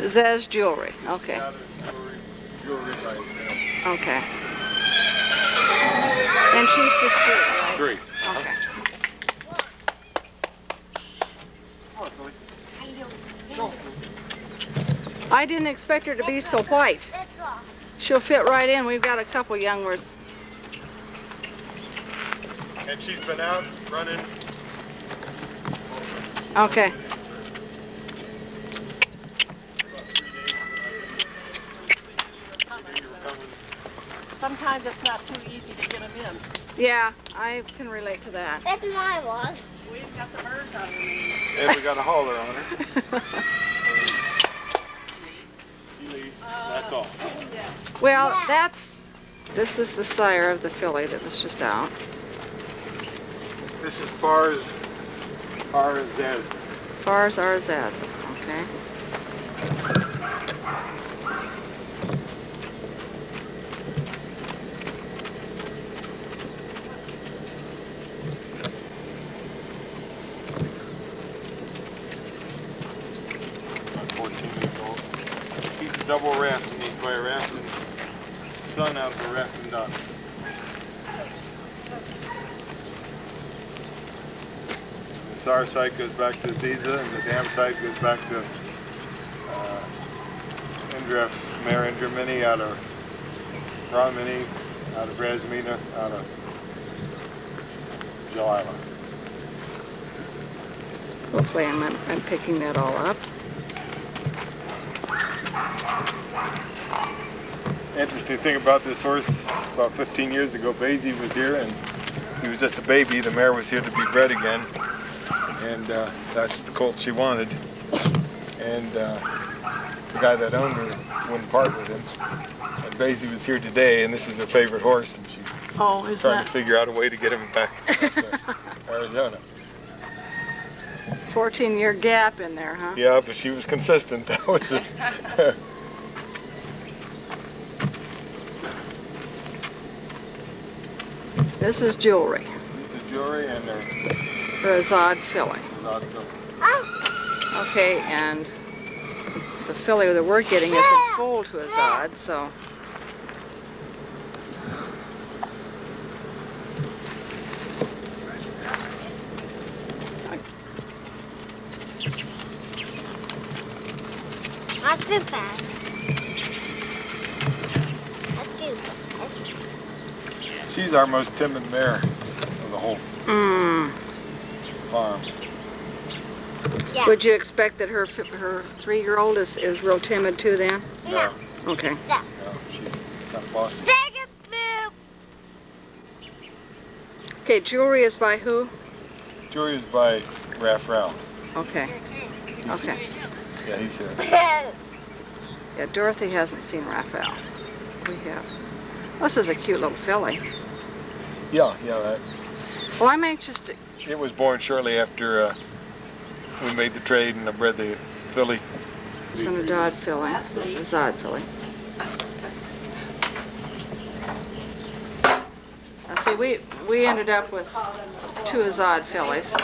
Zaz Jewelry. Okay. Yeah, there's jewelry by Zaz. Okay. And she's just 3, right? 3. Okay. I didn't expect her to be so white. She'll fit right in. We've got a couple young ones. And she's been out running. Okay. Sometimes it's not too easy to get them in. Yeah, I can relate to that. That's mine was. We've got the birds on her. And we got a hauler on her. That's all. Well, this is the sire of the filly that was just out. This is Fars Zaz. Fars Zaz. Okay. About 14 years old. He's a double rafting. He's by a rafting son out of a rafting daughter. The sire side goes back to Ziza, and the dam side goes back to Mare Mini out of Mini, out of Razmina, out of Jalila. Hopefully I'm picking that all up. Interesting thing about this horse, about 15 years ago, Basie was here, and he was just a baby. The mare was here to be bred again, and that's the colt she wanted. And the guy that owned her wouldn't part with him. And Basie was here today, and this is her favorite horse, and she's trying to figure out a way to get him back to Arizona. 14-year gap in there, huh? Yeah, but she was consistent. That was it. This is jewelry. This is jewelry and For Azad filly. Oh. Okay, and the filly that we're getting is a foal to Azad, so. Not too fast. she's our most timid mare of the whole farm. Yeah. Would you expect that her 3-year-old is real timid too then? No, Okay. no, she's not bossy. Okay, jewelry is by who? Jewelry is by Raphael. Okay. Okay. Yeah, he's here. Yeah, Dorothy hasn't seen Raphael. We have. This is a cute little filly. Yeah, that. Well, I'm anxious to. It was born shortly after we made the trade, and I bred the filly. It's an Azad filly. Azad filly. Now, see, we ended up with 2 Azad fillies.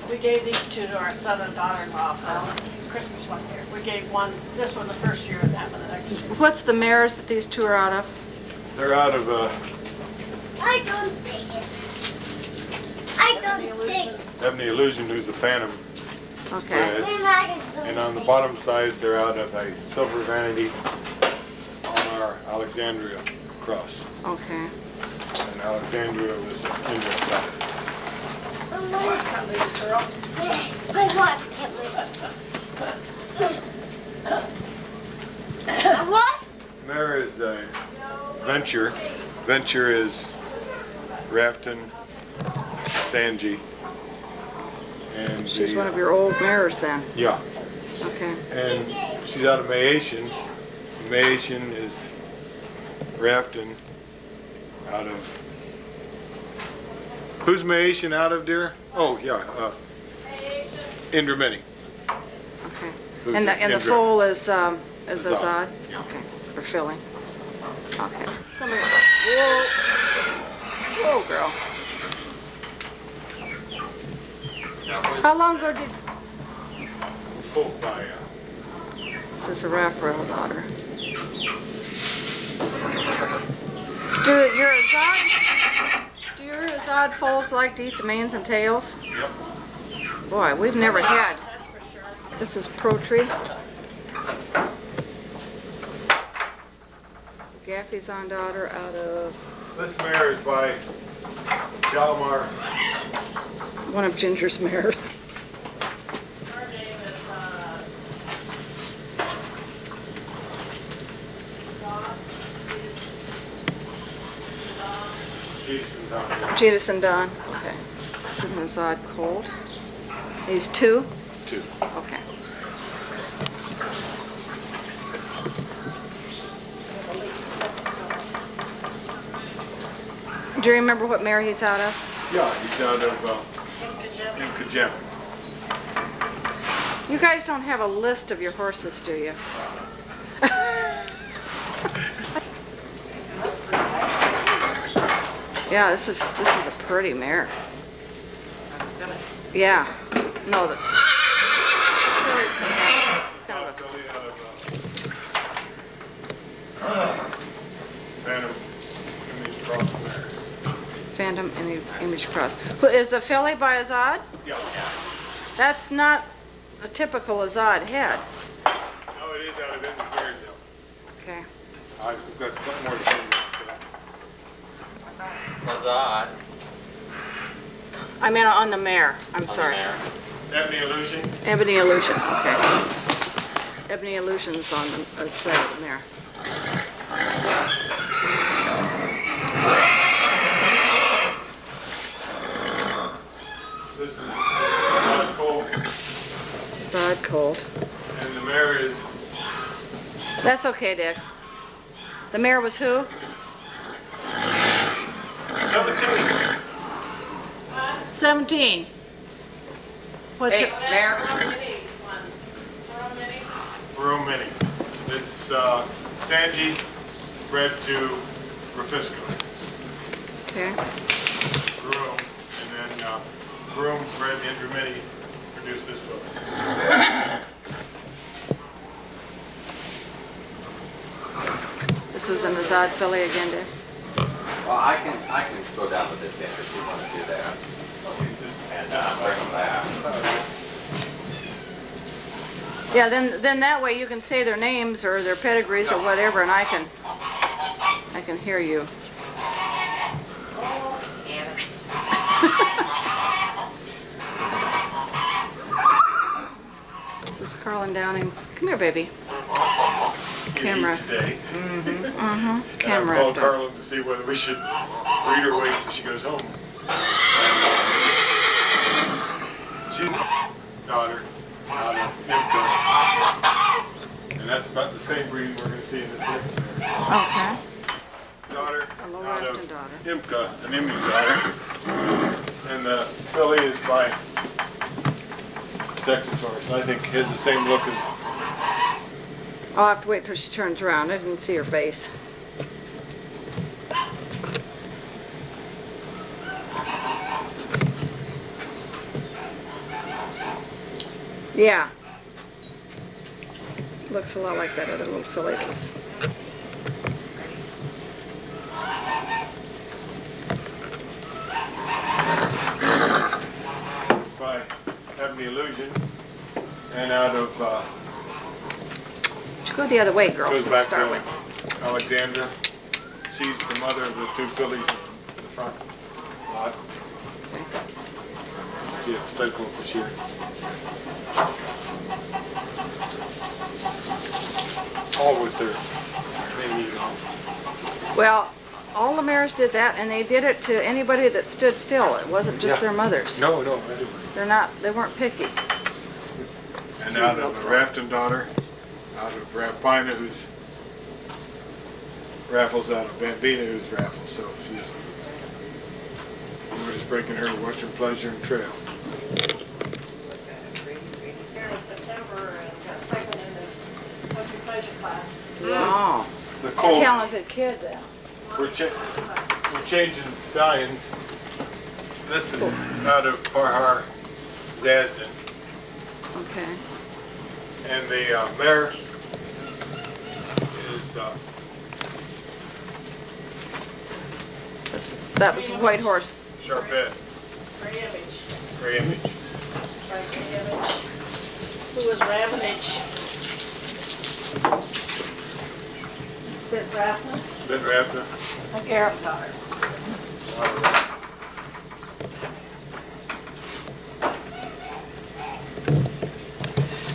We gave these 2 to our son and daughter-in-law for Christmas one year. We gave this one the first year and that one the next year. What's the mares that these 2 are out of? They're out of I don't think it. I don't think. Ebony Illusion, who's a phantom Okay. bred. And on the bottom side, they're out of a Silver Vanity on our Alexandria cross. Okay. And Alexandria was Indian stock. What? Mare is a Venture. Venture is Rafton Sanji. And She's one of your old mares then. Yeah. Okay. And she's out of Mayation. Mayation is Rafton out of. Who's Mayation out of, dear? Oh, yeah. Indramini. Okay. Who's And the Indra? foal is Azad? Azad, yeah. Okay. For filling. Okay. Somebody. Whoa. Whoa, girl. How long ago did? Pulled by This is a Raphael daughter. Do your Azad foals like to eat the manes and tails? Yep. Boy, we've never had. That's for sure. This is Pro-Tree. Gaffizon daughter out of This mare is by Jalmar. one of Ginger's mares. Her name is, Jason down there. Jetus and Don. Okay. This is an Azad colt. These two? 2. Okay. Do you remember what mare he's out of? Yeah, he's out of Imka. You guys don't have a list of your horses, do you? Yeah, this is a pretty mare. Yeah. No, the fillies can have kind of a phantom image cross. Is the filly by Azad? Yeah. That's not a typical Azad head. No, it is out of Marysville. Okay. I've got a couple more to tell you after that. Azad. I mean on the mare. I'm sorry. Ebony Illusion. Ebony Illusion. Okay. Ebony Illusion's on the side of the mare. This is Azad Colt. Azad colt. And the mare is That's okay, Dick. The mare was who? 17. 17. What's Hey, it? Mare. Burrow Mini. It's Sanji bred to Rafisco. Okay. Groom. And then Groom bred Andrew Mini produced this book. This was an Azad filly again, Dick. Well, I can go down with this end if you want to do that. And bring them back. Yeah, then that way you can say their names or their pedigrees or whatever, and I can hear you. This is Carolyn Downing's. Come here, baby. Camera. Today. Mm-hmm. And Camera. I called Carolyn to see whether we should breed her wait till she goes home. She's daughter out of Imka. And that's about the same breed we're going to see in this next pair. Okay. Daughter A low out of Lefton daughter. Imka, an image daughter. And the filly is by Texas horse. I think he has the same look as I'll have to wait till she turns around. I didn't see her face. Yeah. Looks a lot like that other little filly does. by Ebony Illusion. And out of Should go the other way, girl. goes to back start to with. Alexandra. She's the mother of the 2 fillies in the front lot. She had sled coat this year. All was their main meat on. Well, all the mares did that, and they did it to anybody that stood still. It wasn't just Yeah. their mothers. No, I didn't. They weren't picky. And out of a Rafton daughter, out of Raffina, who's Raffles, out of Bambina, who's Raffles. So we're just breaking her Western Pleasure and Trail. Here in September and got second in the Western Pleasure class. Oh, The Colts, talented kid then. we're changing stallions. This is out of Parhar, Zasden. Okay. And the mare That was a white horse. sharp head, Gray image. gray image. Right, gray image. Who was Ravenage? Bit Raffner? Bit Raptor. A Garrett daughter.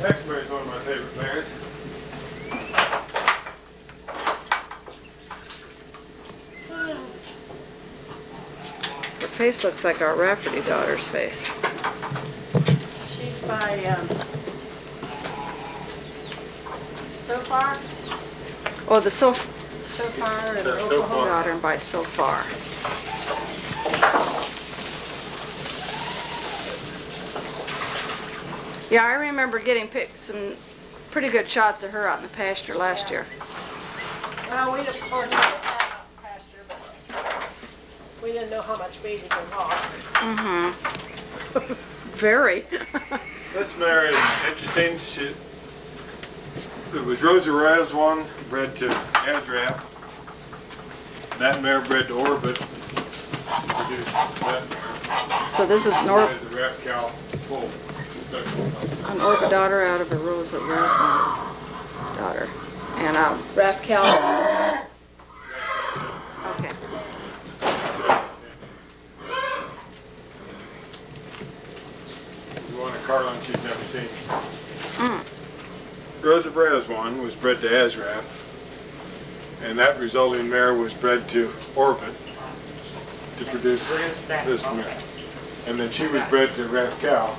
Next mare is one of my favorite mares. Her face looks like our Rafferty daughter's face. She's by, So Far? Oh, the So Far and So Oklahoma. Far. daughter by So Far. Yeah, I remember getting some pretty good shots of her out in the pasture last year. Well, we of course didn't have a pasture, but we didn't know how much feed was involved. Mm-hmm. Very. This mare is interesting. It was Rosa Razwan bred to Azraf. That mare bred to Orbit. Produced that So this is mare is a Raf cow foal. an Orca daughter out of a Rosa Rasmus daughter. And Raf Cal. Okay. One of Carolyn she's never seen. Mm. Rosa Razwan was bred to Azraf, and that resulting mare was bred to Orbit to produce this mare. And then she was bred to Raf Cow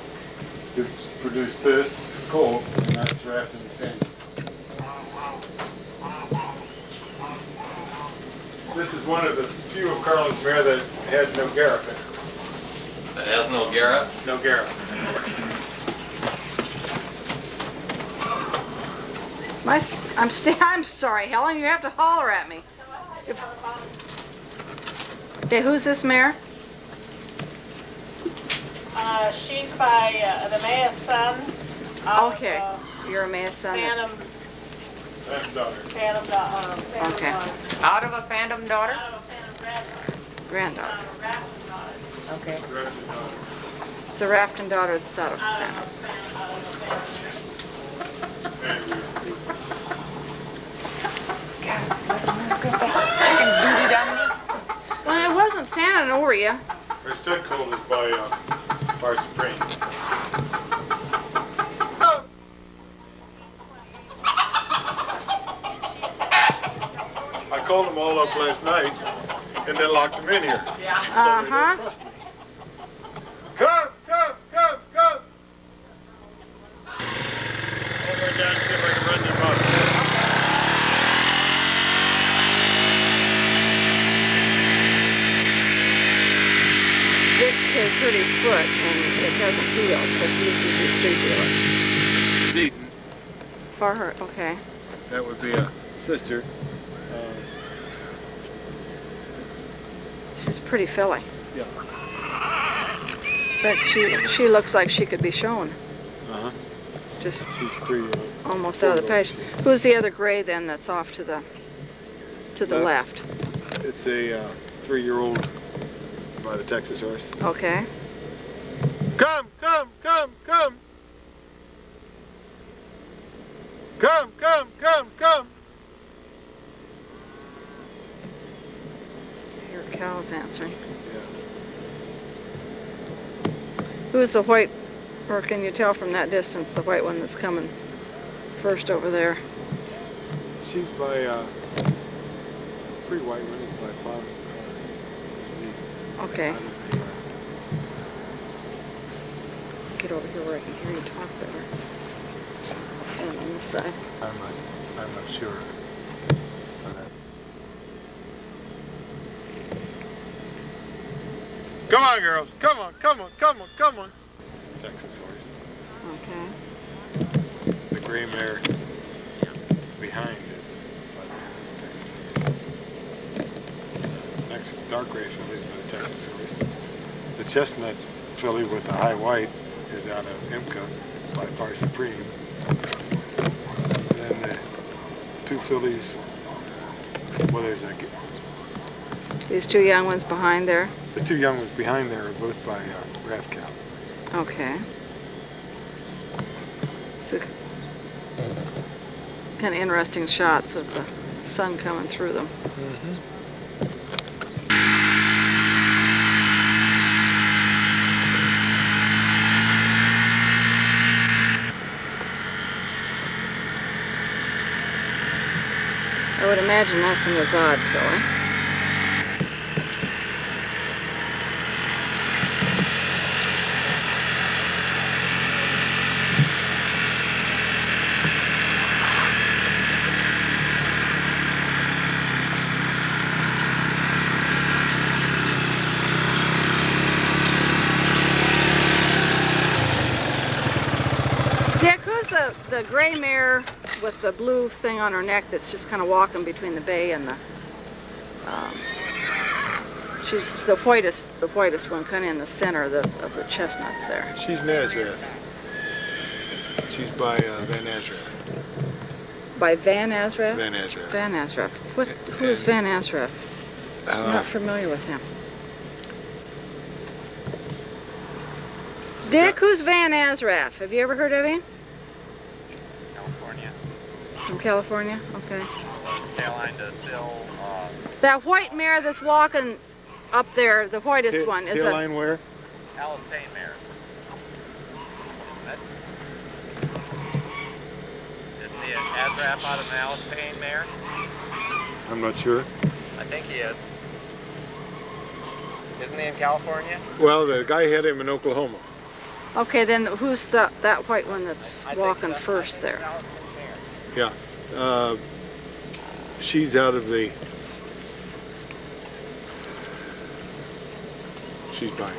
to produce this colt, and that's wrapped in the same. This is one of the few of Carlin's mare that had no gallop in it. That has no Garrett. No gallop. I'm sorry, Helen, you have to holler at me. Okay, who's this mare? She's by the Mayor's son. out of, Okay, you're a Maya's son. Phantom, That's daughter. Phantom Okay. daughter. Out of a Phantom daughter? Out of a Phantom Granddaughter. Raffner's daughter. Okay. Grafted daughter. It's a Rafton daughter that's out of Out Phantom. of a Phantom. And Chicken booty down me? Well, it wasn't standing over you. her stud colt is by Bar Supreme. I called them all up last night and then locked them in here. Yeah. So they don't Uh-huh. trust me. Come, come, come, come! I'll go down and see if I can run them up. Dick has hurt his foot and it hasn't healed, so he uses his 3-wheeler. It's Eden. For her, okay. That would be a sister. She's a pretty filly. Yeah. In fact, she looks like she could be shown. Uh-huh. Just She's 3-year-old. almost out of the pasture. Who's the other gray then that's off to the left? It's a 3-year-old by the Texas horse. Okay. Come, come, come, come! Come, come, come, come! Here, Cal's answering. Yeah. Who's the white, or can you tell from that distance, the white one that's coming first over there? She's by pretty white one is by Bob. Okay. Get over here where I can hear you talk better. I'll stand on this side. I'm not sure. Come on, girls. Come on, come on, come on, come on. Texas horse. Okay. The gray mare behind is by the Texas horse. Next, the dark gray filly is by the Texas horse. The chestnut filly with the high white is out of Imca by Far Supreme. And then the two fillies Well, there's These two young ones behind there. the two young ones behind there are both by Raf Cow. Okay. So kind of interesting shots with the sun coming through them. I would imagine that's an Azad filly. Dick, who's the gray mare with the blue thing on her neck that's just kind of walking between the bay and the she's the whitest one, kind of in the center of the chestnuts there. She's Nazareth. She's by Van Nazareth. By Van Azraf? Van Nazareth. Van Azraf. Who is Van Azraf? I'm not familiar with him. Dick, who's Van Azraf? Have you ever heard of him? California. From California? Okay. Caroline to Sill. That white mare that's walking up there, the whitest one, is Tail a... line where? Alice Payne mare. Isn't he an Azraf out of an Alice Payne mare? I'm not sure. I think he is. Isn't he in California? Well, the guy had him in Oklahoma. Okay, then who's that white one that's walking first there? Yeah. She's out of the... She's by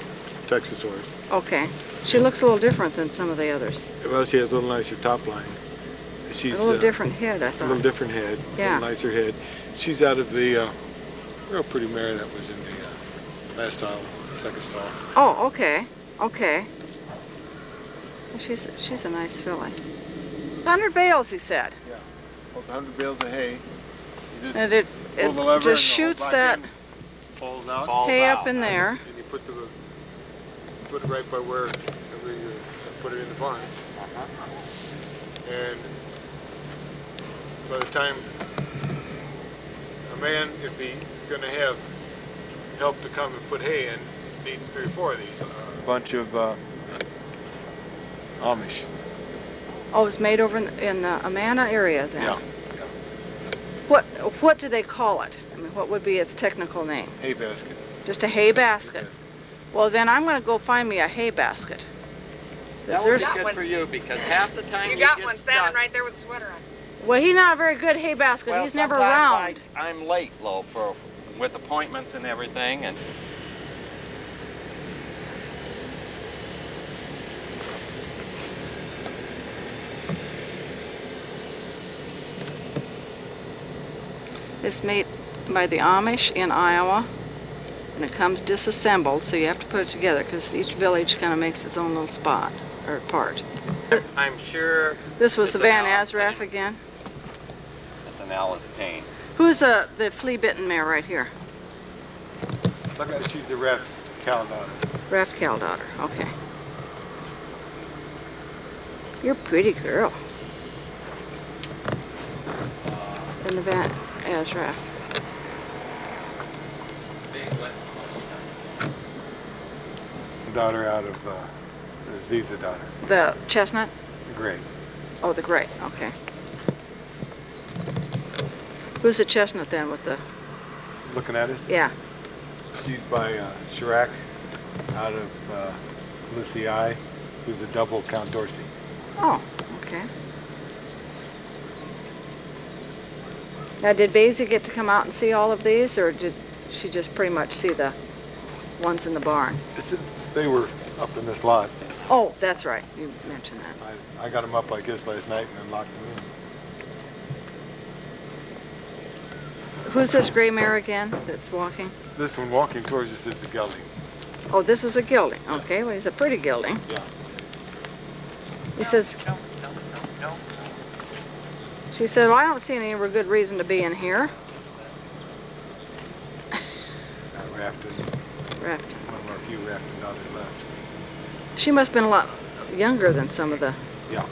Texas horse. Okay. She looks a little different than some of the others. Well, she has a little nicer top line. She's A little different head, I a thought. little different head. Yeah. A little nicer head. She's out of the real pretty mare that was in the last stall, second stall. Oh, okay. Okay. Well, she's a nice filly. 100 bales, he said. Yeah. Hold 100 bales of hay. You just And it pull the lever and just the whole shoots back that end falls out. hay up in there. And you put it right by where you put it in the barn. And by the time a man, if he's going to have help to come and put hay in, needs 3 or 4 of these. A bunch of Amish. Oh, it's made over in the Amana area then? Yeah. What do they call it? I mean, what would be its technical name? Hay basket. Just a hay basket? Well, then I'm going to go find me a hay basket. That would be good for you because half the time You you got get one stuck. standing right there with a sweater on. Well, he's not a very good hay basket. Well, He's never sometimes round. I'm late, Lo, with appointments and everything, and It's made by the Amish in Iowa, and it comes disassembled, so you have to put it together because each village kind of makes its own little spot or part. I'm sure This was It's the an Van Alice Azraf Payne. again. it's an Alice Payne. Who's the flea-bitten mare right here? Look at she's the Raf Cow daughter. Raf Cow daughter. Okay. You're a pretty girl. And the Van Azraf. Daughter out of Ziza daughter. The chestnut? Great. Oh, the gray. Okay. Who's the chestnut then with the... Looking at us? Yeah. She's by Chirac out of Lucy I, who's a double Count Dorsey. Oh, okay. Now, did Basie get to come out and see all of these, or did she just pretty much see the ones in the barn? They were up in this lot. Oh, that's right. You mentioned that. I got them up, I guess, last night and then locked them in. Who's this gray mare again that's walking? This one walking towards us is a gelding. Oh, this is a gelding. Okay, well, he's a pretty gelding. Yeah. He says, No. she said, well, I don't see any good reason to be in here. Rafton. Rafton. One of our few Rafton daughters left. She must have been a lot younger than some of the. Yeah.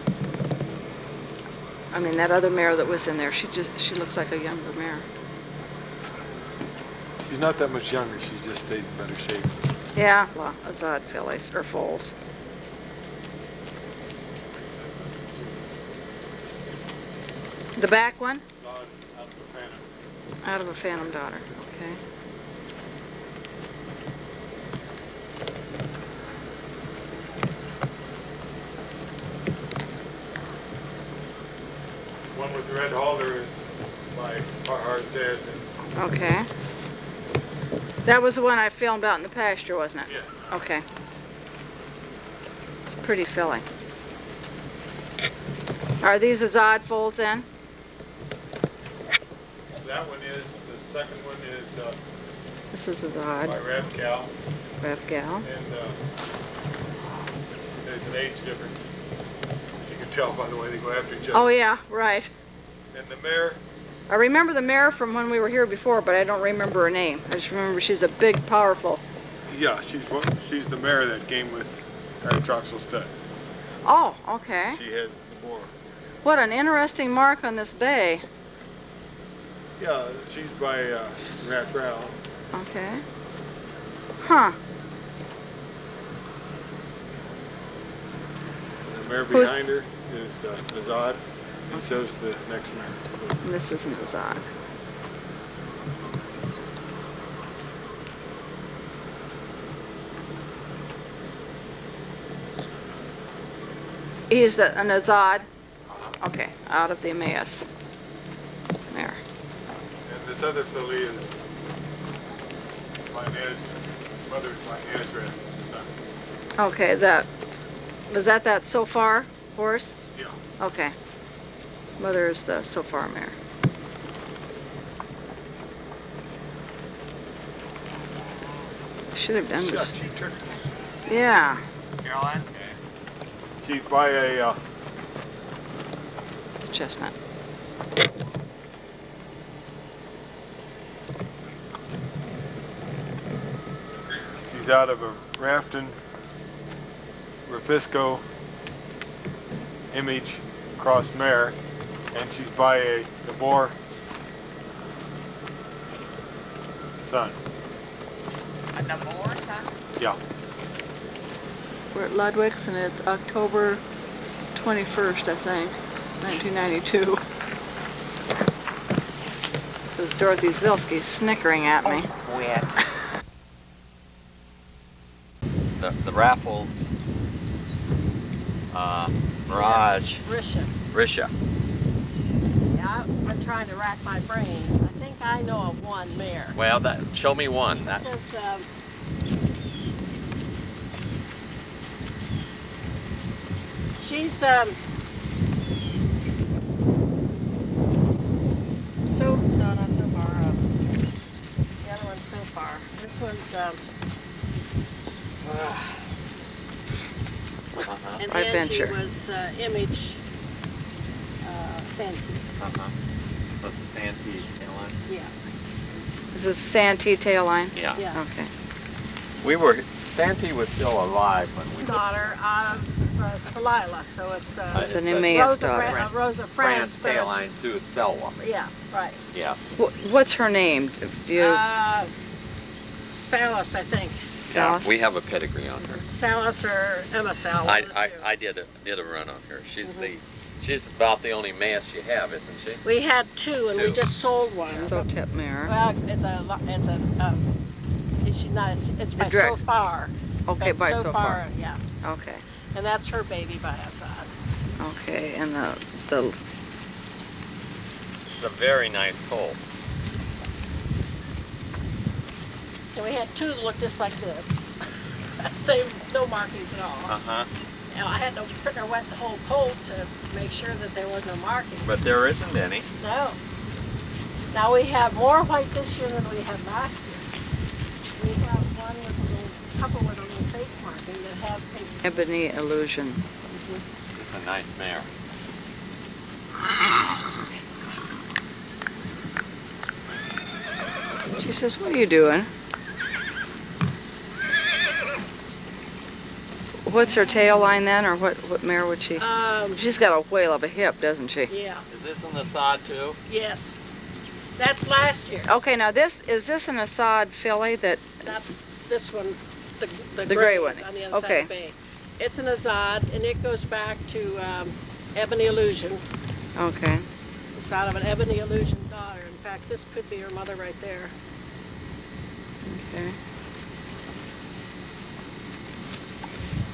I mean, that other mare that was in there, she looks like a younger mare. She's not that much younger. She just stays in better shape. Yeah, well, Azad fillies or foals. The back one? Out of a phantom daughter. Okay. One with the red halter is by Harzad. Okay. That was the one I filmed out in the pasture, wasn't it? Yes. Okay. It's a pretty filly. Are these Azad foals then? That one is. The second one is This is by Azad. Rev Cal. Rev Gal. And there's an age difference. You can tell by the way they go after each other. Oh yeah, right. And the mare, I remember the mare from when we were here before, but I don't remember her name. I just remember she's a big, powerful. yeah, she's the mare that came with Harry Troxel stud. Oh, okay. She has the boar. What an interesting mark on this bay. Yeah, she's by Raf Rao. Okay. Huh. The mare Who's- behind her is Azad, and so's the next mare. And this isn't Azad. He's an Azad. Okay, out of the Emmaus. There. And this other filly is my mother's my Nazareth son. Okay, was that so far horse? Yeah. Okay. Mother is the so far mare. Should have done this. Shucks, you tricked us. Yeah. Caroline? She's by a It's chestnut. she's out of a Rafton Rafisco image cross mare, and she's by the boar son. A number one, huh? Yeah. We're at Lodwick's and it's October 21st, I think, 1992. This is Dorothy Zilski snickering at me. Wet. The raffles, Mirage, Risha. Risha. Yeah, I've been trying to rack my brain. I think I know of one mare. Well, show me one. This is, she's, no, not so far. The other one's so far. This one's, and By then she Venture. was, Image, Santee. That's the Santee tailline. Yeah, Is this Santee tail line? Yeah. yeah. Okay. Santee was still alive when we Daughter of Stallion, so it's, It's an It's a Emmaus Rosa, daughter. Rosa France France, but it's- tailline to Selwa. Yeah, right. Yes. What's her name? Do you? Salas, I think. Salas? We have a pedigree on her. Salas or Emma Salas. I did a run on her. She's about the only mass you have, isn't she? We had two, and we Two. just sold one. So tip mare. Well, she's not. It's by so direct- far. Okay, But by so far. Yeah, Okay. and that's her baby by Assad. Okay, and the It's a very nice colt. And we had two that looked just like this. Same, no markings at all. Uh-huh. And I had to wet the whole coat to make sure that there was no markings. But there isn't any. No. Now we have more white this year than we had last year. We have one with a little, couple with a little face marking that has face. ebony illusion. It's a nice mare. She says, "What are you doing?" What's her tail line then, or what mare would she? She's got a whale of a hip, doesn't she? Yeah, Is this an Assad too? yes. That's last year. Okay, now is this an Assad filly that? That's this one, the The gray gray one. on the inside Okay. of the bay. It's an Azad, and it goes back to Ebony Illusion. Okay. It's out of an Ebony Illusion daughter. In fact, this could be her mother right there. Okay.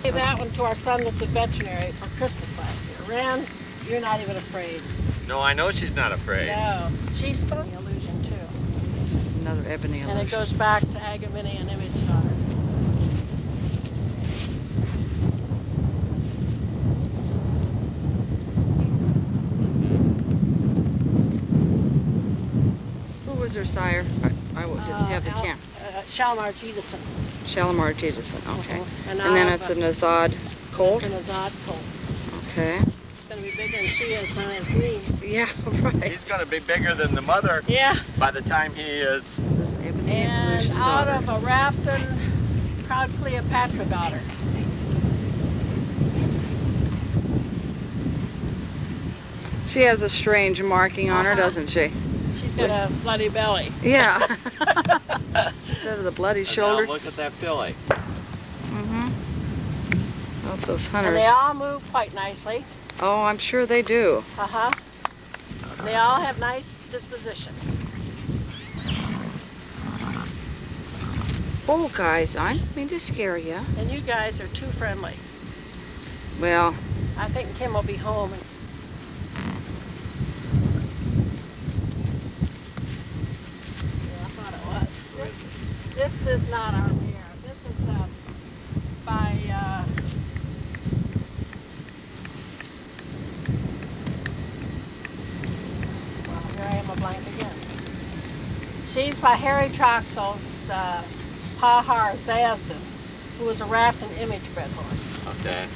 Gave that one to our son that's a veterinary for Christmas last year. Ran, you're not even afraid. No, I know she's not afraid. No, she's Ebony Illusion too. This is another ebony And it illusion. goes back to Agamini and Image daughter. Who was her sire? I didn't have the camp. Shalmar Jeedison. Shalimar Jeedison. Okay. And And then now it's an Azad colt. It's an Azad colt. Okay. It's going to be bigger than she is when it's green. Yeah, right. He's going to be bigger than the mother Yeah. by the time he is. This is an ebony And illusion out daughter. of a Rafton Proud Cleopatra daughter. She has a strange marking on her, Uh-huh. doesn't she? She's got a bloody belly. Yeah. Instead of the bloody And now shoulder. look at that filly. Mm-hmm. Oh, those And hunters. they all move quite nicely. Oh, I'm sure they do. Uh-huh. They all have nice dispositions. Oh, guys, I didn't mean to scare you. And you guys are too friendly. Well, I think Kim will be home. Yeah, I thought it was. This is not our mare. This is by well, here I am a blank again. She's by Harry Troxell's Pahar Zazdin, who was a Rafton Image bred horse. Okay.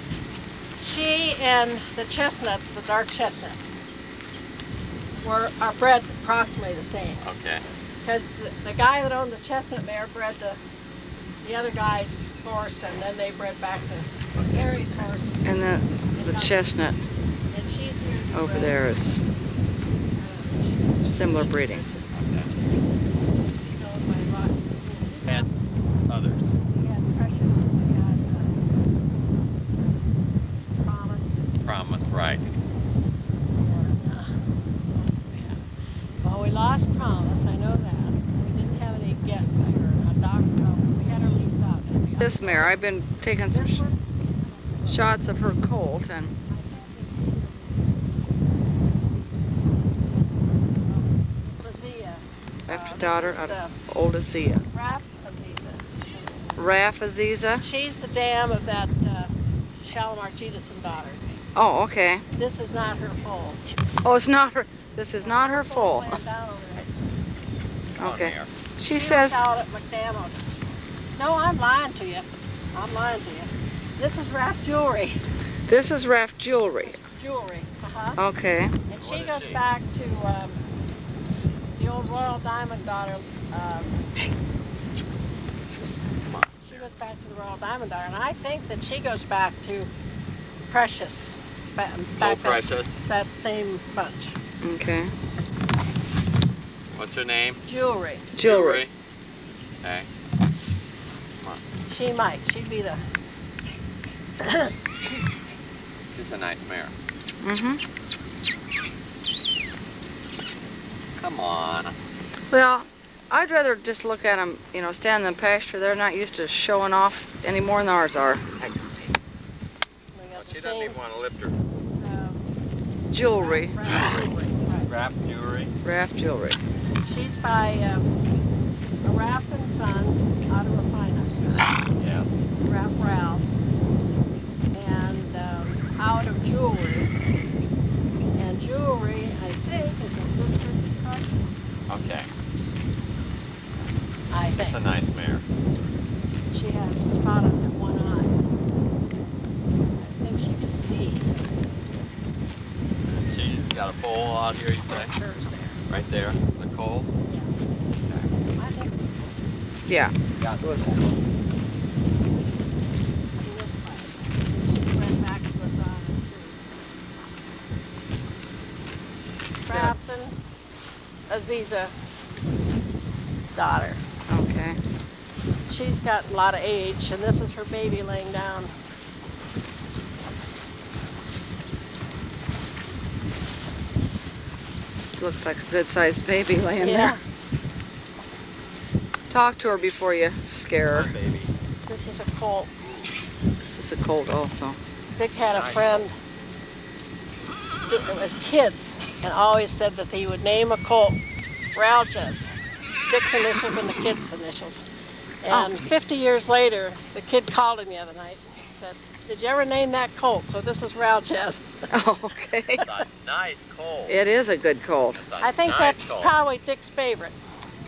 She and the chestnut, the dark chestnut, are bred approximately the same. Okay. Because the guy that owned the chestnut mare bred the other guy's horse, and then they bred back to Harry's horse. and the chestnut And she's here to be over bred. there is similar breeding. She's owned by Rock. And others. We had Precious, we had Promise. Promise, right. Well, we lost Promise, I know that. We didn't have any get by her. A doctor, we had her leased out. This mare, I've been taking some shots of her colt, and Azia. after This daughter is, out of old Azia. Raf Aziza. Raf Aziza. She's the dam of that Shalimar Jeedison daughter. Oh, okay. This is not her foal. Oh, it's not her. This is not her foal. Laying down over there. Come on Okay. here. She was says, out at McDermott's. No, I'm lying to you. I'm lying to you. This is Raf Jewelry. this is Raf jewelry. Jewelry. Uh-huh. Okay. And What she is goes she? back to the old Royal Diamond daughter. She goes back to the Royal Diamond daughter, and I think that she goes back to Precious. Back Precious. That same bunch. Okay. What's her name? Jewelry. Jewelry. Okay. She might. She'd be the. She's a nice mare. Mm-hmm. Come on. Well, I'd rather just look at them, you know, stand in the pasture. They're not used to showing off any more than ours are. We Well, got she the doesn't same even want to lift her. Jewelry. Jewelry. Right. Wrap jewelry. Raf jewelry. She's by a Rafton son out of Rapina. Yeah. Ralph Ralph. And out of Jewelry. And Jewelry, I think, is a sister to Precious. Okay. I It's a think. nice mare. She has a spot on that one eye. I think she can see. She's got a foal out here, you say? That's hers there. Right there. The coal. I think it's Yeah. Got It was- she looks like it. Aziza daughter. Okay. She's got a lot of age, and this is her baby laying down. Looks like a good-sized baby laying Yeah. there. Talk to her before you scare her. Baby. This is a colt. This is a colt also. Dick had a friend that was kids and always said that he would name a colt Raljas, Dick's initials and the kid's initials. And 50 years later, the kid called him the other night and said, "Did you ever name that colt? So this is Raljas." Oh, okay. It's a nice colt. It is a good colt. It's a I think nice that's colt. probably Dick's favorite.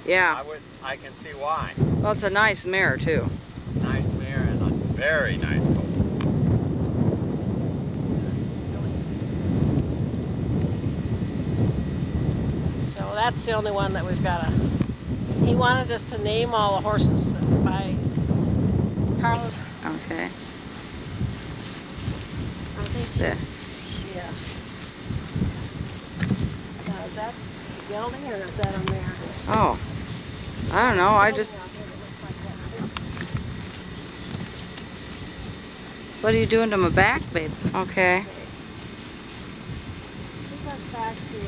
Yeah. I can see why. Well, it's a nice mare too. Nice mare and a very nice colt. So that's the only one that we've got to. He wanted us to name all the horses by Carolyn. Okay. I think There. yeah. Now, is that a gelding or is that a mare? Oh. I don't know. I just. What are you doing to my back, babe? Okay. She goes back to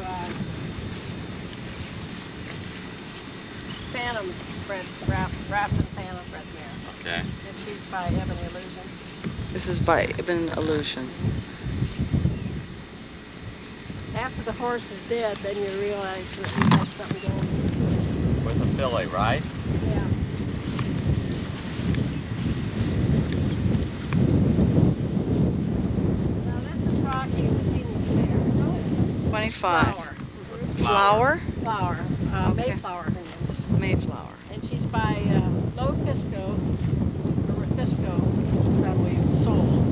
Phantom bred, Raft and Phantom bred mare. Okay. And she's by Ebony Illusion. This is by Ibn Illusion. After the horse is dead, then you realize that you had something going. With a filly, right? Yeah. Now this is Rocky, the Seaman's mare. 25. Flower. Flower? Flower. Okay. Mayflower, her name is. Mayflower. And she's by Lodwick Arabians that we sold.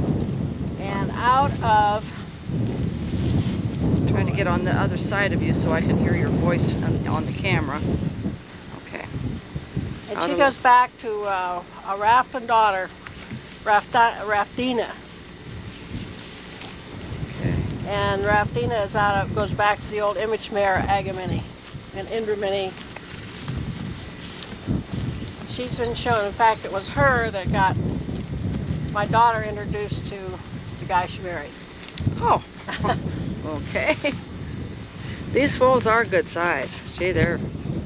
And out of, Trying to get on the other side of you so I can hear your voice on the camera. Okay. and Out she of- goes back to a Raft and daughter, Raftina. Okay. And Raftina is goes back to the old image mare Agamini and Indramini. She's been shown, in fact, it was her that got my daughter introduced to the guy she married. Oh. Okay. These foals are good size. Gee, they're.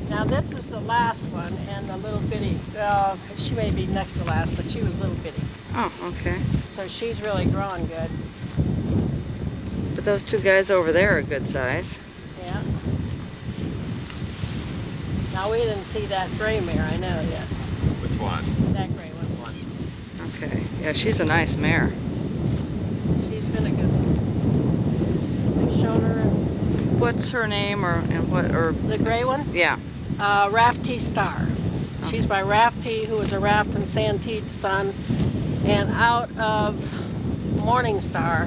Now this is the last one, and the little bitty, she may be next to last, but she was little bitty. Oh, okay. So she's really growing good. But those two guys over there are good size. Yeah. Now we didn't see that gray mare, I know yet. Which one? That gray one. Okay. Yeah, she's a nice mare. She's been a good one. I've shown her What's her name or the gray one. yeah. Rafty Star. She's by Rafty, who was a Raft and Santee son, and out of Morning Star,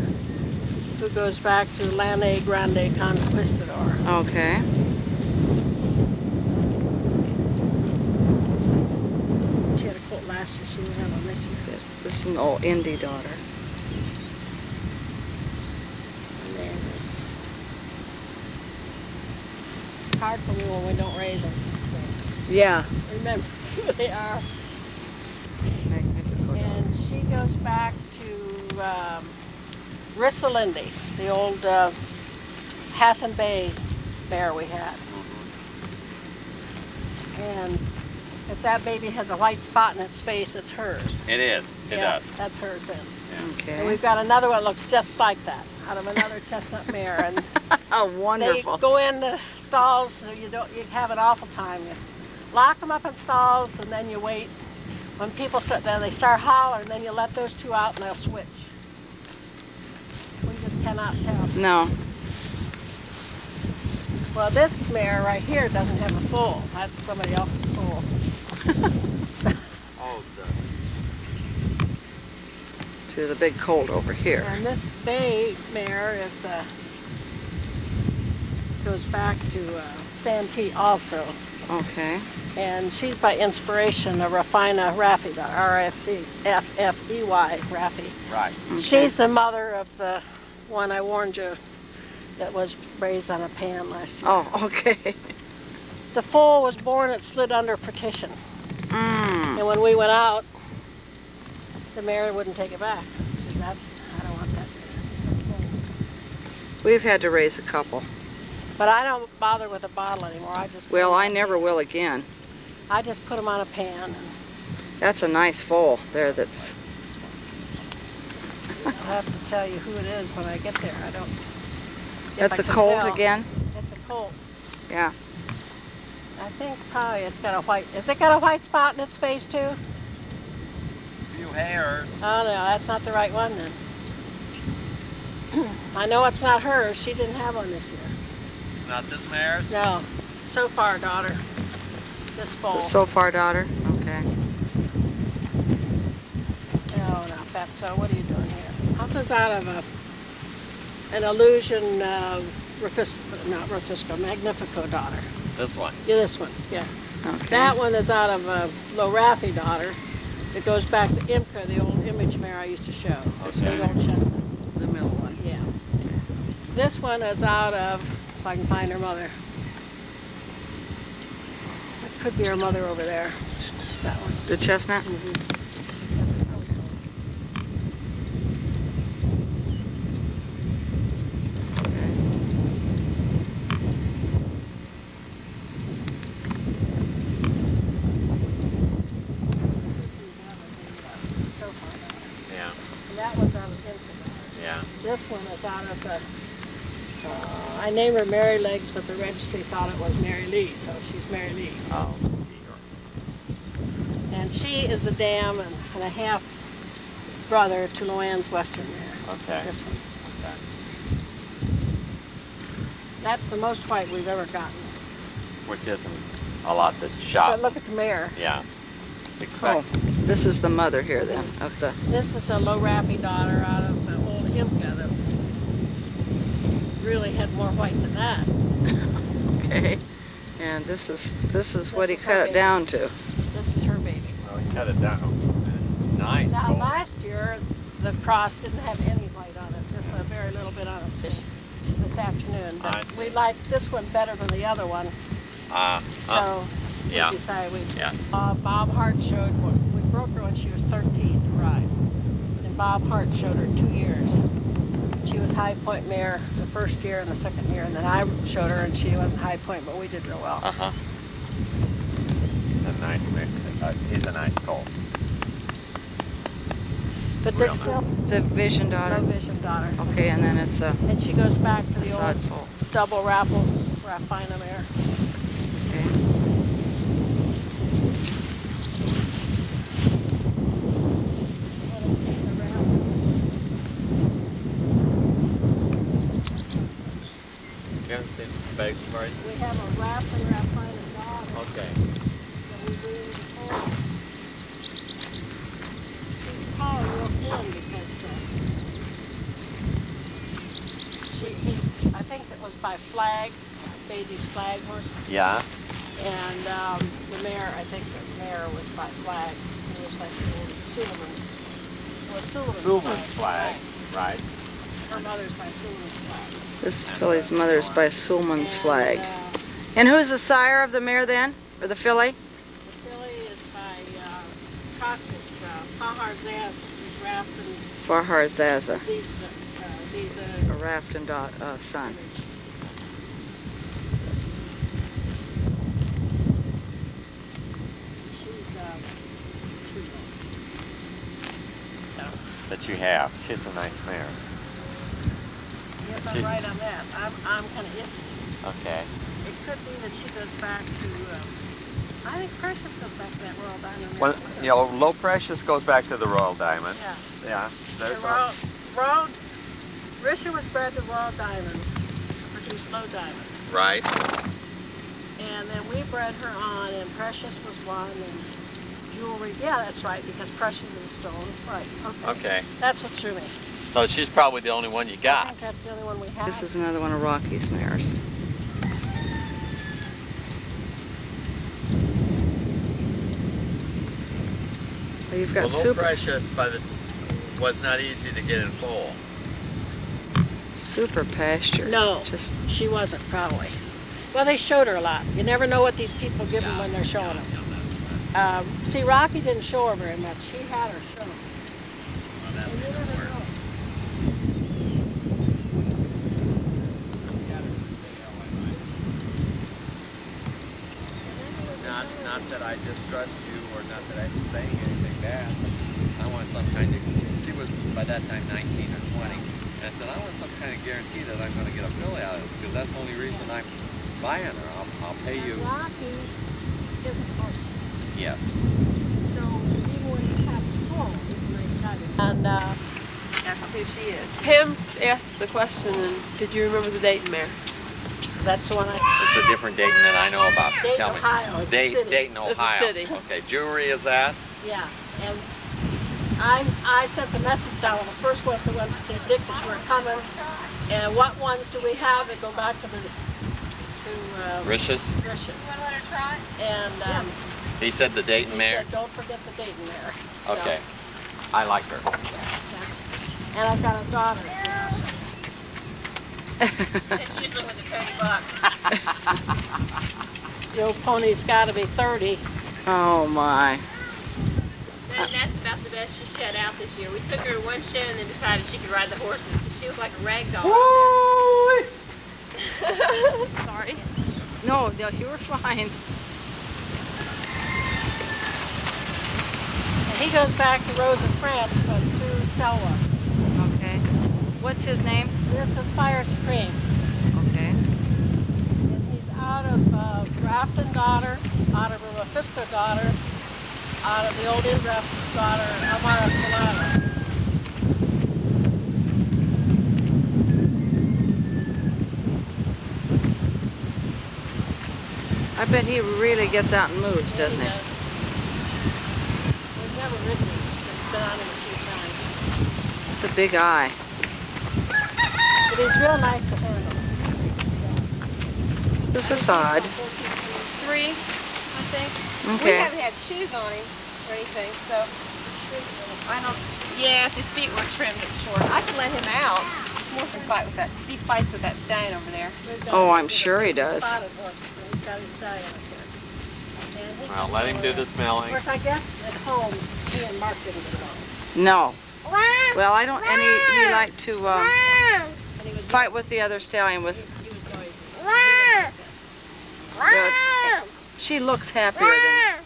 who goes back to Lane Grande Conquistador. Okay. She had a colt last year, she would have one this year. This is an old indie daughter. And then it's hard for me when we don't raise them. Yeah. So remember who they are. Magnifico. And she goes back to Rissalindi, the old Hassan Bay mare we had. And if that baby has a white spot in its face, it's hers. It is. It Yeah, does. that's hers then. And Okay. we've got another one that looks just like that, out of another chestnut mare. And Oh, they wonderful. go in the stalls, so you have an awful time. You lock them up in stalls, and then you wait. When people start, then they start hollering, then you let those two out, and they'll switch. We just cannot tell. No. Well, this mare right here doesn't have a foal. That's somebody else's foal. Oh, To the big colt over here. And this bay mare is goes back to Santee also. Okay. And she's by inspiration of Rafina Raffi, the R-F-F-E-Y, Raffi. right. Okay. She's the mother of the one I warned you that was raised on a pan last year. Oh, okay. The foal was born, it slid under partition. Mm. And when we went out, the mare wouldn't take it back. She said, I don't want that. We've had to raise a couple. But I don't bother with a bottle anymore. I just Well, I never will again. I just put them on a pan. That's a nice foal there that's... I'll have to tell you who it is when I get there. I don't. if That's I a can colt tell. again? It's a colt. Yeah. I think probably it's got a white. Has it got a white spot in its face too? Few hairs. Oh no, that's not the right one then. I know it's not hers. She didn't have one this year. Not this mare's? No. So far, daughter. This foal. The so far daughter? Okay. Oh, now, Fatso, what are you doing here? Alpha's out of an illusion, not Rufisco, Magnifico daughter. This one. Yeah, this one, yeah. Okay. That one is out of a Lorafi daughter. It goes back to Imka, the old image mare I used to show. This Okay. big old chestnut. The middle one, yeah. This one is out of, if I can find her mother. It could be her mother over there. That one. The chestnut? Yeah. And that one's out of Imka. Yeah. This one is out of the, I named her Mary Legs, but the registry thought it was Mary Lee, so she's Mary Lee. Oh. And she is the dam and a half brother to Luann's Western mare. Okay. This one. Okay. That's the most white we've ever gotten. Which isn't a lot to shop. But look at the mare. Yeah. Oh, Expect. this is the mother here then of the... This is a low Raffy daughter out of the old Imka that really had more white than that. Okay. And this is what he is cut her it baby. down to. This is her baby. Well, he cut it down. Nice. Now Colt. last year the cross didn't have any white on it, just a very little bit on it this afternoon. I But see. we liked this one better than the other one, so yeah. we decided we. Yeah. Bob Hart showed we broke her when she was 13 to ride, and Bob Hart showed her 2 years. She was High Point mare the first year and the second year, and then I showed her and she wasn't High Point, but we did real well. Uh-huh. He's a nice mix. He's a nice colt. But Real Dick's still The vision daughter? no vision daughter. Okay, and then it's a And she goes back to the sod old foal. double Raffles Raffina mare. Okay. You haven't seen the bags for it? We have a Raff and Raffina daughter Okay. that we breed before. She's probably real thin because I think it was by Flag, Daisy's Flag horse. Yeah. And the mare, I think the mare was by Flag. It was by Suleiman's. It was Suleiman's flag. Right. Her mother's by Suleiman's Flag. This filly's mother's by Sulman's And, flag. And who's the sire of the mare then? Or the filly? The filly is by Cox's, Pahar Zaz, Raft and Farhar Zaza, Ziza. a Rafton son. She's too low. That you have. She's a nice mare. If She- I'm right on that, I'm kind of iffy. Okay. It could be that she goes back to, I think Precious goes back to that Royal Diamond. Well, you know, Low Precious goes back to the Royal Diamond. Yeah. Yeah. The There's Royal, Risha was bred to Royal Diamond, produced Low Diamond. Right. And then we bred her on, and Precious was one, and Jewelry, yeah, that's right, because Precious is a stone. Right, okay. Okay. That's what threw me. So she's probably the only one you I got. think that's the only one we have. This is another one of Rocky's mares. Well, you've got Well, Low super, Precious was not easy to get in foal. super pasture. No. Just She wasn't, probably. Well, they showed her a lot. You never know what these people give them when they're showing them. See, Rocky didn't show her very much. He had her show. And you never know. Not that I distrust you or not that I'm saying anything bad. I want some kind of, she was by that time 19 or 20. And I said, I want some kind of guarantee that I'm going to get a filly out of this because that's the only reason I'm buying her. I'll pay you. Rocky isn't horse. Yes. So even when he had the foal, he's a nice guy. And That's who she is. Pam asked the question, and did you remember the date in Mare? that's the one I. It's a different Dayton that I know about. Dayton, Tell me. Ohio. It's a city. Dayton, It's a Ohio. city. Okay, jewelry is that? Yeah, and I sent the message down when I first went to see Dick that you were coming. And what ones do we have that go back to Rish's? Rish's. You want to let her try? And He said the Dayton he mare? said, don't forget the Dayton mare. So, Okay. I like her. and I've got a daughter. It's usually with the $30. The old pony's got to be 30. Oh my. And that's about the best she shut out this year. We took her to one show and then decided she could ride the horses because she was like a rag doll. Sorry. No, you were fine. And he goes back to Rose of France, but to Selwa. Okay. What's his name? This is Fire Supreme. Okay. And he's out of Grafton daughter, out of a Mephisto daughter, out of the old Indraft daughter, Amara Solana. I bet he really gets out and moves, doesn't he? does. We've never ridden him, just been on him a few times. The big eye. But he's real nice to handle. This is odd. 3, I think. We Okay. haven't had shoes on him or anything, so I don't. Yeah, if his feet were trimmed up short, I can let him out. More can fight with that. He fights with that stallion over there. Oh, I'm sure he does. Spotted horses, so he's got his stallion up there. And he Well, can let him go do in. the Of smelling. course, I guess at home, he and Mark didn't get along. No. Wow. Well, I don't. And he liked to Wow. And he was fight with the other stallion. With He was noisy. Wow. Wow. she looks happier than.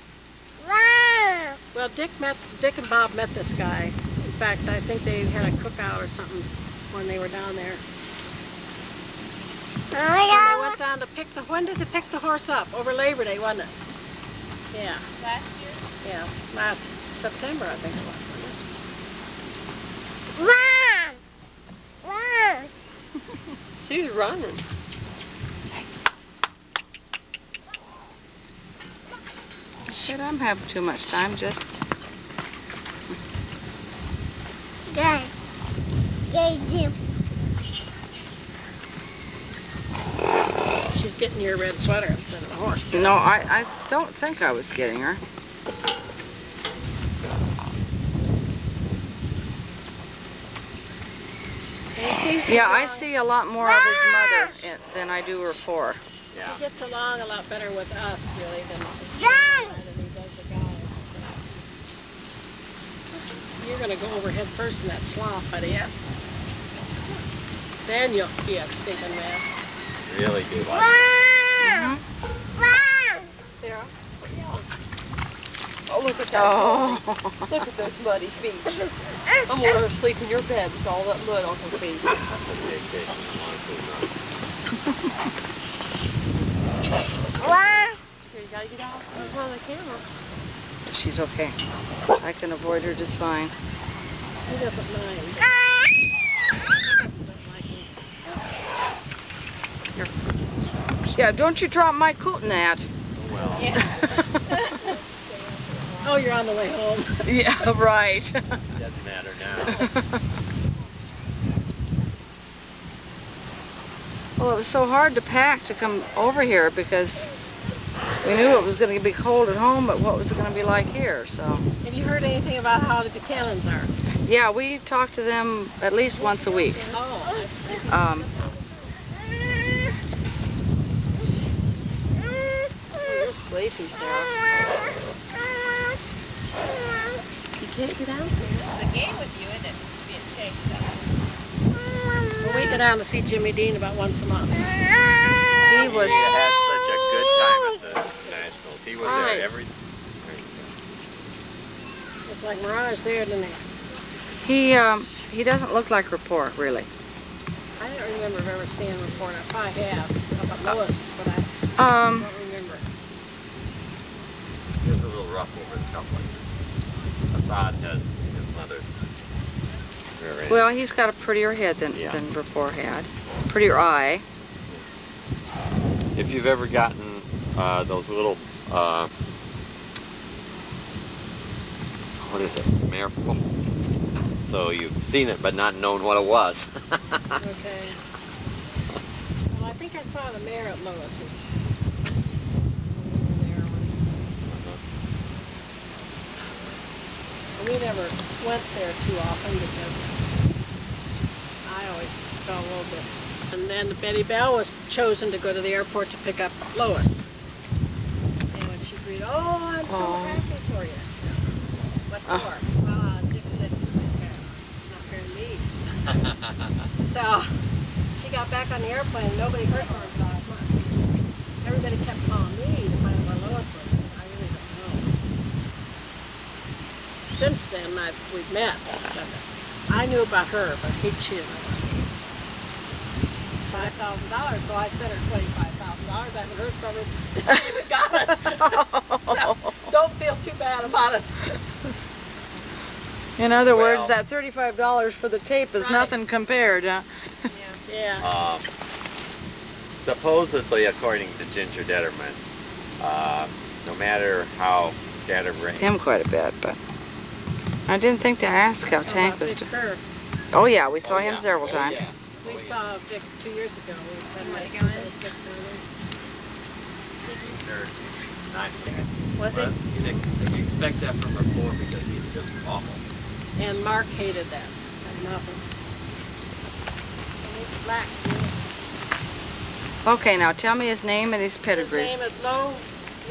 Wow. Well, Dick and Bob met this guy. In fact, I think they had a cookout or something when they were down there. Oh When my they went down to pick when did they pick the horse up? Over Labor Day, wasn't it? Yeah, Last year. yeah. Last September, I think it was, wasn't it? God. Wow. Wow. She's running. Said I'm having too much time. Just Good. Good, Jim. She's getting your red sweater instead of the horse. no. I don't think I was getting her. And he seems to Yeah, get I along- see a lot more of his mother than I do her poor. Yeah. He gets along a lot better with us, really, than Dad. he does the guys. You're going to go over head first in that slop, buddy. Yeah. Then you'll be a stinking mess. Really do like Wow. Wow. Sarah, what are you on? Oh, look at that. Oh. Look at those muddy feet. I'm gonna let her sleep in your bed with all that mud on her feet. Wow. Here, you gotta get out in front of the camera. She's okay. I can avoid her just fine. He doesn't mind. Yeah, don't you drop my coat in that. Well, Oh, you're on the way home. Yeah, right. doesn't matter now. Well, it was so hard to pack to come over here because we knew it was going to be cold at home, but what was it going to be like here? So, Have you heard anything about how the Buchanans are? yeah, we talk to them at least once a week. Oh, that's good. asleep. He's there. You can't get out there. It's a game with you, isn't it? Being chased up. Well, we go down to see Jimmy Dean about once a month. He He was. had such a good time at the Nationals. He was Right. there every. Looked like Mirage there, didn't He doesn't look like Rapport, really. I don't remember ever seeing a report. I probably have. How about Lewis's, but I Um, don't remember. He was a little rough over the top like that. Assad has his mother's. rear end. well, he's got a prettier head than Yeah. Rapport had. Prettier eye. If you've ever gotten those little, what is it, Mare? So you've seen it but not known what it was. Okay. Well, I think I saw the Mare at Lewis's. We never went there too often because I always felt a little bit. And then Betty Bell was chosen to go to the airport to pick up Lois. And when she agreed, oh, I'm so Oh. happy for you. What for? Dick said, it's not very mean. So she got back on the airplane and nobody heard from her for 5 months. Everybody kept calling me to find out where Lois was. I really don't know. Since then, we've met. But I knew about her, but she didn't know about me. $5,000, so I sent her $25,000. I haven't heard from her. She even got it. So don't feel too bad about it. In other words, Well- that $35 for the tape is Right. nothing compared, huh? Yeah. Supposedly, according to Ginger Detterman, no matter how scatterbrained. Him quite a bit, but I didn't think to ask how Tank was Vic doing. Kerr. Oh yeah, we saw Oh, him yeah. several Oh, times. yeah. We saw Vic 2 years ago. We had Was he my going? Vic Kerr. Nice. Was But he? you expect that from Rapport because he's just awful. And Mark hated that. Had nothing. And he relaxed, you know. Okay, now tell me his name and his His pedigree. name is Low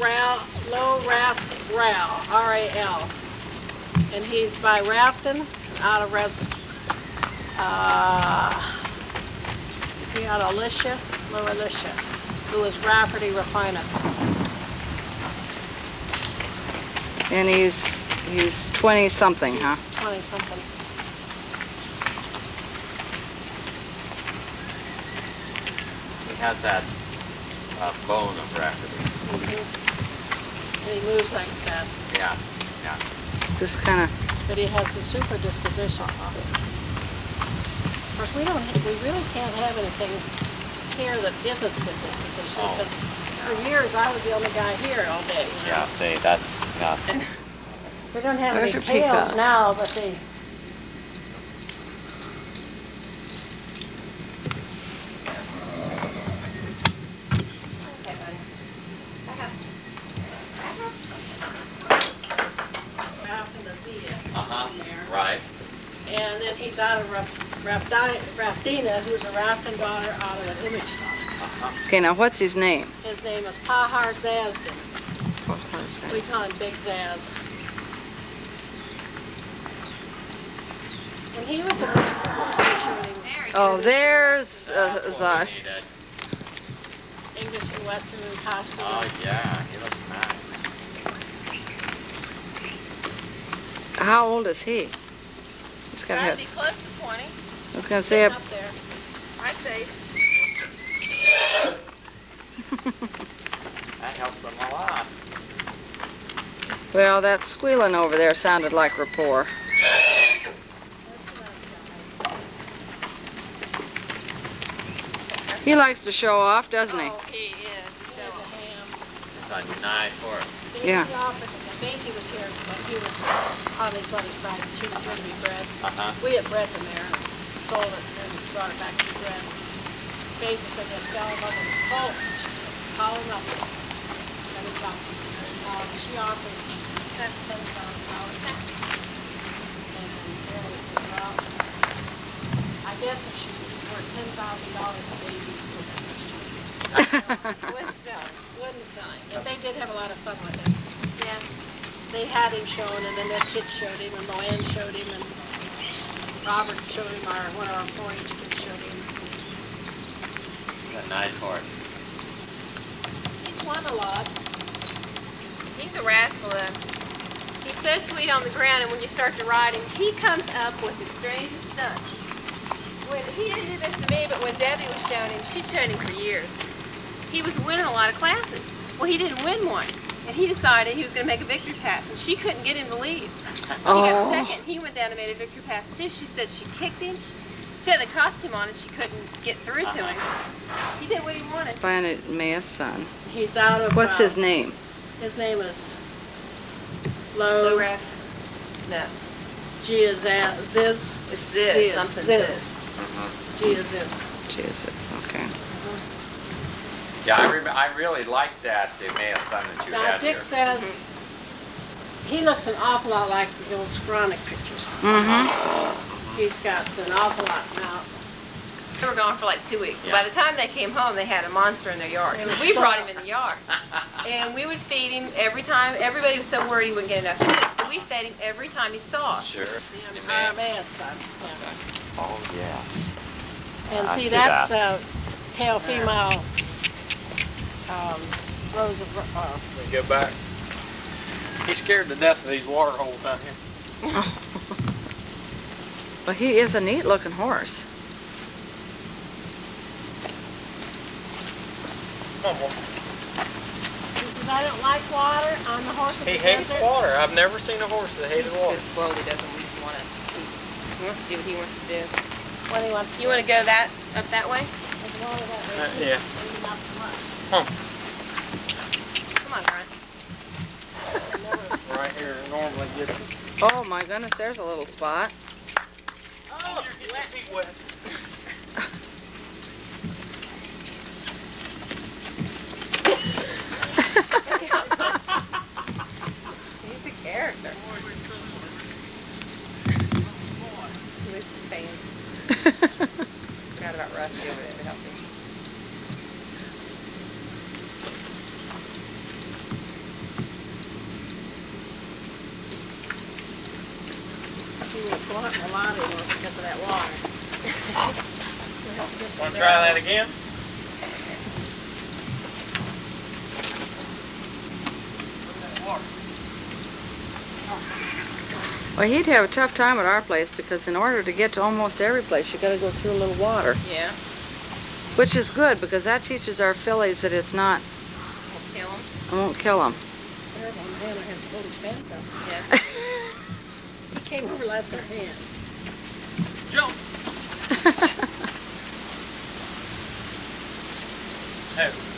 Raft Ral, R-A-L. And he's by Rafton out of out of Alicia, Low Alicia, who is Rafferty Refiner. And he's 20 something, huh? He's 20 something. He has that bone of Rafferty. And he moves like that. Yeah, yeah. Just kind of. But he has a super disposition. Of course, we really can't have anything here that isn't good disposition, Oh. because for years I was the only guy here all day. You know? Yeah, see, that's, yeah. They don't have There's any your peacocks. tails now, but they. Okay, buddy. Rafton the Z Uh-huh, in there. right. And then he's out of Raftina, who's a Rafton daughter out of an image daughter. Okay, now what's his name? His name is Pahar Zazdin. We call him Big Zaz. When he was a horse shooting Oh, there's That's what Zod. we needed. English and Western in costume. Oh, yeah, he looks nice. How old is he? He's got to Gotta be have. close to 20. I was going to say. Sitting up there. I'd say. That helps him a lot. Well, that squealing over there sounded like Rapport. He likes to show off, doesn't he? Oh, he is. He has a ham. It's a nice horse. Yeah. Daisy was here, but he was on his mother's side. She was here to be bred. Uh-huh. We had bred the mare, sold it, and brought it back to be bred. Daisy said that fell in love with his colt. She said, call him up. And we talked to him. She offered $10,000 cash. And Mary said, well, I guess if she was worth $10,000, Daisy was worth that much to me. Wouldn't sell. Wouldn't selling. And they did have a lot of fun with it. Yeah. They had him shown, and then their kids showed him, and Luann showed him, and Robert showed him, one of our 4-H kids showed him. He's a nice horse. He's won a lot. He's a rascal though. He's so sweet on the ground, and when you start to ride him, he comes up with the strangest stuff. When he didn't do this to me, but when Debbie was showing him, she'd shown him for years. He was winning a lot of classes. Well, he didn't win one, and he decided he was going to make a victory pass, and she couldn't get him to leave. He got second. He went down and made a victory pass too. She said she kicked him. She had the costume on, and she couldn't get through to him. He did what he wanted. By Maya's son. He's out of. What's his name? His name is Low ref. No. Giaziz. It's Ziz. Something Ziz. Giaziz. Jesus, okay. Yeah, I really liked that, the male son that you Now had Dick here. says he looks an awful lot like the old Scronic pictures. Mm-hmm. He's got an awful lot now. They were gone for like 2 weeks. So Yeah. by the time they came home, they had a monster in their yard. They were We brought him spoiled. in the yard. And we would feed him every time. Everybody was so worried he wouldn't get enough food. So we fed him every time he saw us. Sure. The The man. Arabians son. Yeah. Oh, yes. And I see, see that's that. tail female Rose of We go back. He's scared to death of these water holes down here. Well, he is a neat looking horse. Come on, boy. He says, I don't like water. I'm the horse of He the hates desert. water. I've never seen a horse that hated water. He slowly doesn't want to. He wants to do what he wants to do. What he wants You want to go up that way? There's water that way. Yeah. Leading up to us. Come Come on, Grunt. on. Right here normally gets it. Oh my goodness, there's a little spot. Oh, you're getting your feet wet. He's a character. He was his fan. Forgot about Rusty over there to help me. He was wanting a lot of it because of that water. Want to try that again? Well, he'd have a tough time at our place because in order to get to almost every place, you got to go through a little water. Yeah. Which is good because that teaches our fillies that it's not, We'll kill him. it won't kill them. Terrible. Man, has to hold his fence up. Yeah. He came over last our hand. Jump. Oh,